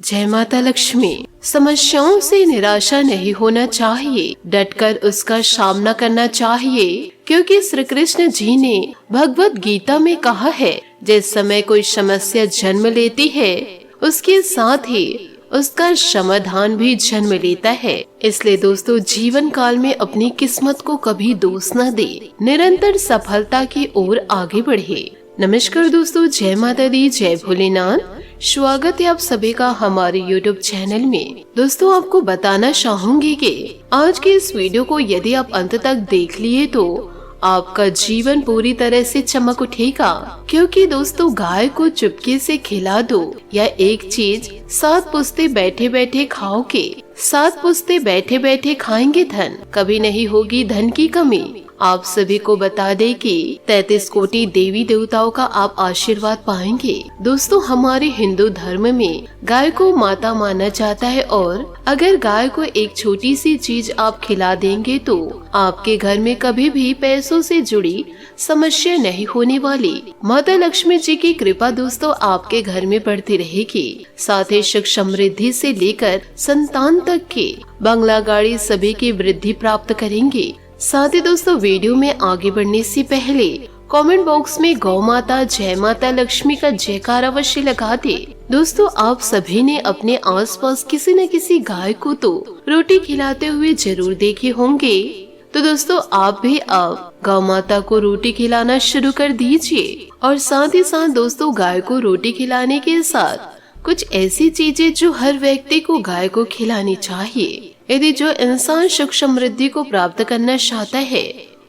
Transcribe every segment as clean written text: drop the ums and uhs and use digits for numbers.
जय माता लक्ष्मी। समस्याओं से निराशा नहीं होना चाहिए, डटकर उसका सामना करना चाहिए, क्योंकि श्री कृष्ण जी ने भगवत गीता में कहा है, जिस समय कोई समस्या जन्म लेती है उसके साथ ही उसका समाधान भी जन्म लेता है। इसलिए दोस्तों, जीवन काल में अपनी किस्मत को कभी दोष न दे, निरंतर सफलता की ओर आगे बढ़े। नमस्कार दोस्तों, जय माता दी, जय भोलेनाथ। स्वागत है आप सभी का हमारे YouTube चैनल में। दोस्तों, आपको बताना चाहूंगी कि आज के इस वीडियो को यदि आप अंत तक देख लिए तो आपका जीवन पूरी तरह से चमक उठेगा, क्योंकि दोस्तों, गाय को चुपके से खिला दो या एक चीज 7 पुश्ते बैठे बैठे खाओगे, 7 पुश्ते बैठे बैठे खाएंगे धन, कभी नहीं होगी धन की कमी। आप सभी को बता दें कि 33 कोटि देवी देवताओं का आप आशीर्वाद पाएंगे। दोस्तों, हमारे हिंदू धर्म में गाय को माता माना जाता है, और अगर गाय को एक छोटी सी चीज आप खिला देंगे तो आपके घर में कभी भी पैसों से जुड़ी समस्या नहीं होने वाली। माता लक्ष्मी जी की कृपा दोस्तों आपके घर में बढ़ती रहेगी। साथ ही सुख समृद्धि से लेकर संतान तक के बंगला गाड़ी सभी की वृद्धि प्राप्त करेंगे। साथ ही दोस्तों, वीडियो में आगे बढ़ने से पहले कमेंट बॉक्स में गौ माता जय माता लक्ष्मी का जयकार अवश्य लगा दे। दोस्तों, आप सभी ने अपने आसपास किसी न किसी गाय को तो रोटी खिलाते हुए जरूर देखे होंगे। तो दोस्तों, आप भी अब गौ माता को रोटी खिलाना शुरू कर दीजिए, और साथ ही साथ दोस्तों, गाय को रोटी खिलाने के साथ कुछ ऐसी चीजें जो हर व्यक्ति को गाय को खिलानी चाहिए। यदि जो इंसान सुख समृद्धि को प्राप्त करना चाहता है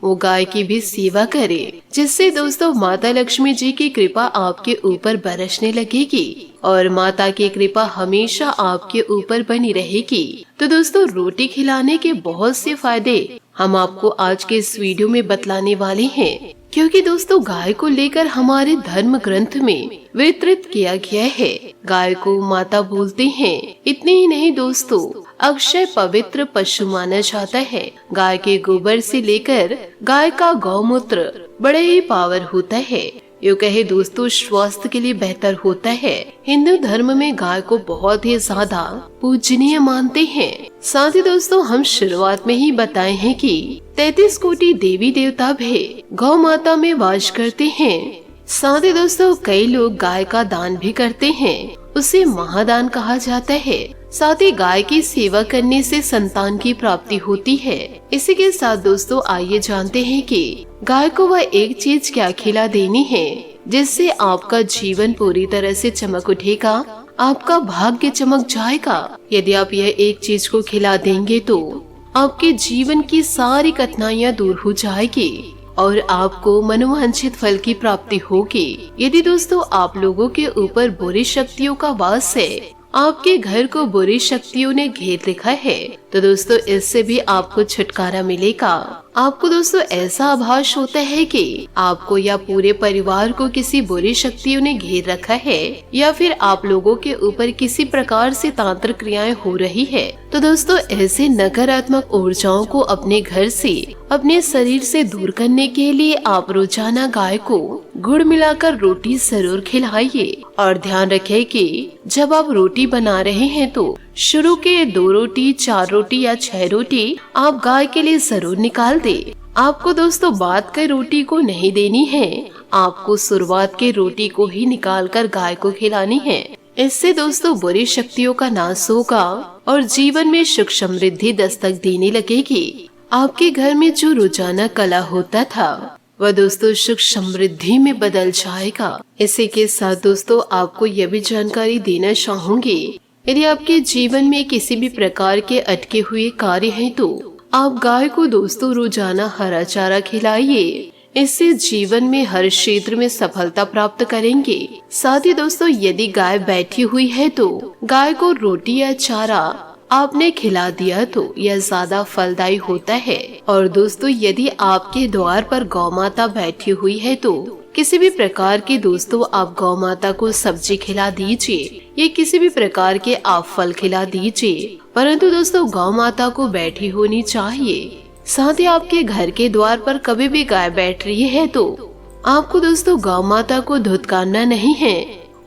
वो गाय की भी सेवा करे, जिससे दोस्तों माता लक्ष्मी जी की कृपा आपके ऊपर बरसने लगेगी और माता की कृपा हमेशा आपके ऊपर बनी रहेगी। तो दोस्तों, रोटी खिलाने के बहुत से फायदे हम आपको आज के इस वीडियो में बतलाने वाले हैं, क्योंकि दोस्तों, गाय को लेकर हमारे धर्म ग्रंथ में वितरित किया गया है। गाय को माता बोलते हैं। इतने ही नहीं दोस्तों, अक्षय पवित्र पशु माना जाता है। गाय के गोबर से लेकर गाय का गौमूत्र बड़े ही पावर होता है। यूँ कहे दोस्तों, स्वास्थ्य के लिए बेहतर होता है। हिंदू धर्म में गाय को बहुत ही ज्यादा पूजनीय मानते हैं। साथ ही दोस्तों, हम शुरुआत में ही बताए हैं कि 33 कोटि देवी देवता भी गौ माता में वास करते हैं। साथ ही दोस्तों, कई लोग गाय का दान भी करते हैं, उसे महादान कहा जाता है। साथ ही गाय की सेवा करने से संतान की प्राप्ति होती है। इसी के साथ दोस्तों, आइए जानते हैं कि गाय को वह एक चीज क्या खिला देनी है जिससे आपका जीवन पूरी तरह से चमक उठेगा, आपका भाग्य चमक जाएगा। यदि आप यह एक चीज को खिला देंगे तो आपके जीवन की सारी कठिनाइयाँ दूर हो जाएगी और आपको मनोवांछित फल की प्राप्ति होगी। यदि दोस्तों आप लोगों के ऊपर बुरी शक्तियों का वास है, आपके घर को बुरी शक्तियों ने घेर रखा है, तो दोस्तों इससे भी आपको छुटकारा मिलेगा। आपको दोस्तों ऐसा आभास होता है कि आपको या पूरे परिवार को किसी बुरी शक्तियों ने घेर रखा है, या फिर आप लोगों के ऊपर किसी प्रकार से तांत्रिक क्रियाएं हो रही है, तो दोस्तों ऐसे नकारात्मक ऊर्जाओं को अपने घर से, अपने शरीर से दूर करने के लिए आप रोजाना गाय को गुड़ मिलाकर रोटी जरूर खिलाइए। और ध्यान रखें कि जब आप रोटी बना रहे हैं तो शुरू के 2 रोटी, 4 रोटी या 6 रोटी आप गाय के लिए जरूर निकाल दे। आपको दोस्तों बात कर रोटी को नहीं देनी है, आपको शुरुआत के रोटी को ही निकाल कर गाय को खिलानी है। इससे दोस्तों बुरी शक्तियों का नाश होगा और जीवन में सुख समृद्धि दस्तक देने लगेगी। आपके घर में जो रोजाना कला होता था वह दोस्तों सुख समृद्धि में बदल जाएगा। इसी के साथ दोस्तों, आपको यह भी जानकारी देना चाहूंगी, यदि आपके जीवन में किसी भी प्रकार के अटके हुए कार्य हैं तो आप गाय को दोस्तों रोजाना हरा चारा खिलाइए। इससे जीवन में हर क्षेत्र में सफलता प्राप्त करेंगे। साथ ही दोस्तों, यदि गाय बैठी हुई है तो गाय को रोटी या चारा आपने खिला दिया तो यह ज्यादा फलदायी होता है। और दोस्तों, यदि आपके द्वार पर गौ माता बैठी हुई है तो किसी भी प्रकार के दोस्तों आप गौ माता को सब्जी खिला दीजिए, या किसी भी प्रकार के आप फल खिला दीजिए, परंतु दोस्तों गौ माता को बैठी होनी चाहिए। साथ ही आपके घर के द्वार पर कभी भी गाय बैठ रही है तो आपको दोस्तों गौ माता को धुतकारना नहीं है,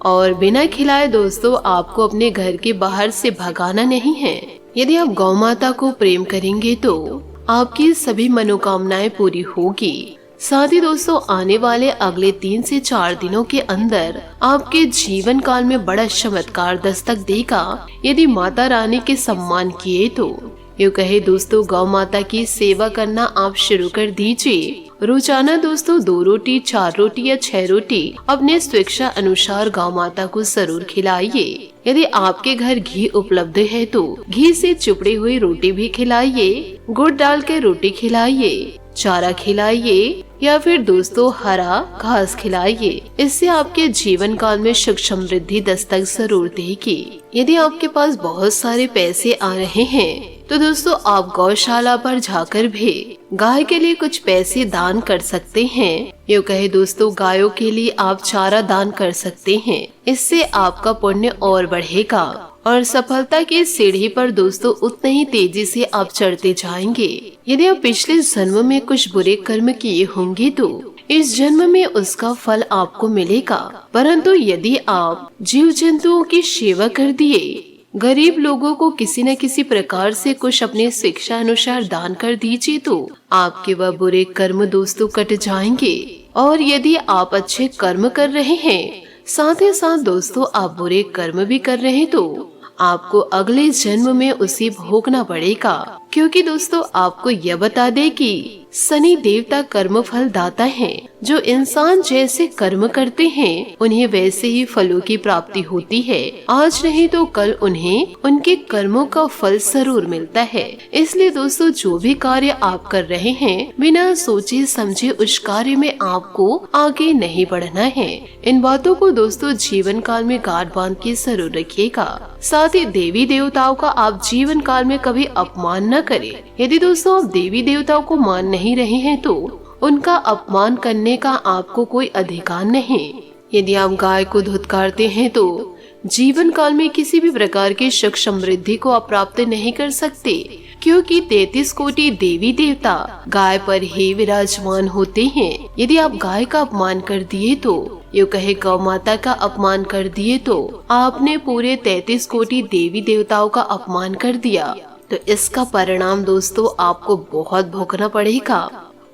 और बिना खिलाए दोस्तों आपको अपने घर के बाहर से भगाना नहीं है। यदि आप गौ माता को प्रेम करेंगे तो आपकी सभी मनोकामनाएं पूरी होगी। साथ ही दोस्तों आने वाले अगले 3 से 4 दिनों के अंदर आपके जीवन काल में बड़ा चमत्कार दस्तक देगा यदि माता रानी के सम्मान किए तो। यूँ कहे दोस्तों गौ माता की सेवा करना आप शुरू कर दीजिए। रोजाना दोस्तों 2 रोटी, 4 रोटी या 6 रोटी अपने स्वेच्छा अनुसार गौ माता को जरूर खिलाइए। यदि आपके घर घी उपलब्ध है तो घी से चुपड़ी हुई रोटी भी खिलाइए, गुड़ डाल के रोटी खिलाइए, चारा खिलाइए या फिर दोस्तों हरा घास खिलाइए। इससे आपके जीवन काल में सुख समृद्धि दस्तक जरूर देगी। यदि आपके पास बहुत सारे पैसे आ रहे हैं तो दोस्तों आप गौशाला पर जाकर भी गाय के लिए कुछ पैसे दान कर सकते हैं। यूँ कहे दोस्तों गायों के लिए आप चारा दान कर सकते हैं। इससे आपका पुण्य और बढ़ेगा और सफलता की सीढ़ी पर दोस्तों उतने ही तेजी से आप चढ़ते जाएंगे। यदि आप पिछले जन्म में कुछ बुरे कर्म किए होंगे तो इस जन्म में उसका फल आपको मिलेगा। परंतु यदि आप जीव जंतुओं की सेवा कर दिए, गरीब लोगों को किसी न किसी प्रकार से कुछ अपने शिक्षा अनुसार दान कर दीजिए तो आपके वह बुरे कर्म दोस्तों कट जाएंगे। और यदि आप अच्छे कर्म कर रहे हैं साथ ही साथ दोस्तों आप बुरे कर्म भी कर रहे हैं तो आपको अगले जन्म में उसे भोगना पड़ेगा। क्योंकि दोस्तों आपको यह बता दे कि शनि देवता कर्म फल दाता है। जो इंसान जैसे कर्म करते हैं उन्हें वैसे ही फलों की प्राप्ति होती है। आज नहीं तो कल उन्हें उनके कर्मों का फल जरूर मिलता है। इसलिए दोस्तों जो भी कार्य आप कर रहे हैं बिना सोचे समझे उस कार्य में आपको आगे नहीं बढ़ना है। इन बातों को दोस्तों जीवन काल में गांठ बांध के जरूर रखिएगा। साथ ही देवी देवताओं का आप जीवन काल में कभी अपमान न करें। यदि दोस्तों आप देवी देवताओं को मान नहीं रहे हैं तो उनका अपमान करने का आपको कोई अधिकार नहीं। यदि आप गाय को धुतकारते हैं तो जीवन काल में किसी भी प्रकार की सुख समृद्धि को आप प्राप्त नहीं कर सकते। क्योंकि 33 कोटि देवी देवता गाय पर ही विराजमान होते हैं। यदि आप गाय का अपमान कर दिए तो यूँ कहे गौ माता का अपमान कर दिए तो आपने पूरे 33 कोटि देवी देवताओं का अपमान कर दिया। तो इसका परिणाम दोस्तों आपको बहुत भोगना पड़ेगा।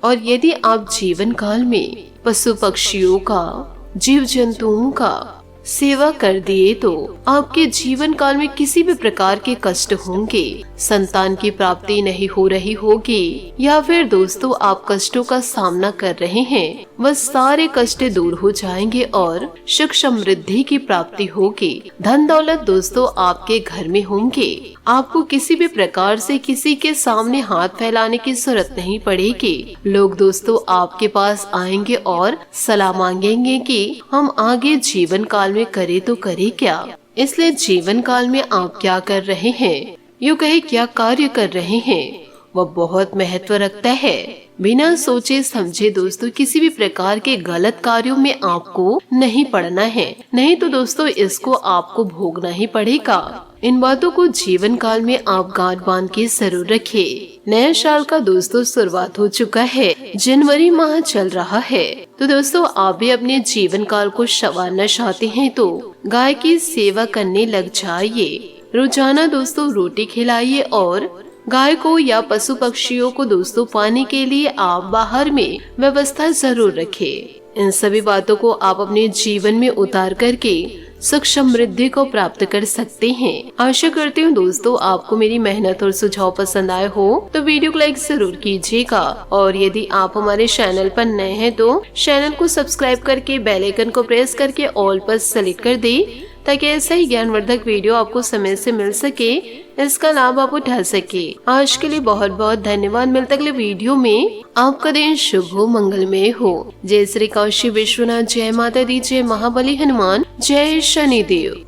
और यदि आप जीवन काल में पशु पक्षियों का, जीव जंतुओं का सेवा कर दिए तो आपके जीवन काल में किसी भी प्रकार के कष्ट होंगे, संतान की प्राप्ति नहीं हो रही होगी या फिर दोस्तों आप कष्टों का सामना कर रहे हैं, वह सारे कष्ट दूर हो जाएंगे और सुख समृद्धि की प्राप्ति होगी। धन दौलत दोस्तों आपके घर में होंगे। आपको किसी भी प्रकार से किसी के सामने हाथ फैलाने की जरूरत नहीं पड़ेगी। लोग दोस्तों आपके पास आएंगे और सलाह मांगेंगे कि हम आगे जीवन काल में करे तो करे क्या। इसलिए जीवन काल में आप क्या कर रहे हैं, यूँ कहे क्या कार्य कर रहे हैं, वह बहुत महत्व रखता है। बिना सोचे समझे दोस्तों किसी भी प्रकार के गलत कार्यों में आपको नहीं पड़ना है, नहीं तो दोस्तों इसको आपको भोगना ही पड़ेगा। इन बातों को जीवन काल में आप गांठ बांध के जरूर रखें। नए साल का दोस्तों शुरुआत हो चुका है, जनवरी माह चल रहा है। तो दोस्तों आप भी अपने जीवन काल को संवारना चाहते हैं तो गाय की सेवा करने लग जाइए। रोजाना दोस्तों रोटी खिलाइए और गाय को या पशु पक्षियों को दोस्तों पानी के लिए आप बाहर में व्यवस्था जरूर रखें। इन सभी बातों को आप अपने जीवन में उतार करके सुख समृद्धि को प्राप्त कर सकते हैं। आशा करती हूँ दोस्तों आपको मेरी मेहनत और सुझाव पसंद आए हो तो वीडियो को लाइक जरूर कीजिएगा। और यदि आप हमारे चैनल पर नए हैं तो चैनल को सब्सक्राइब करके बेल आइकन को प्रेस करके ऑल पर सेलेक्ट कर दे ताकि ऐसा ही ज्ञानवर्धक वीडियो आपको समय से मिल सके, इसका लाभ आप उठा सके। आज के लिए बहुत बहुत धन्यवाद। मिलते अगले वीडियो में। आपका दिन शुभ हो, मंगलमय हो। जय श्री काशी विश्वनाथ, जय माता दी, जय महाबली हनुमान, जय शनिदेव।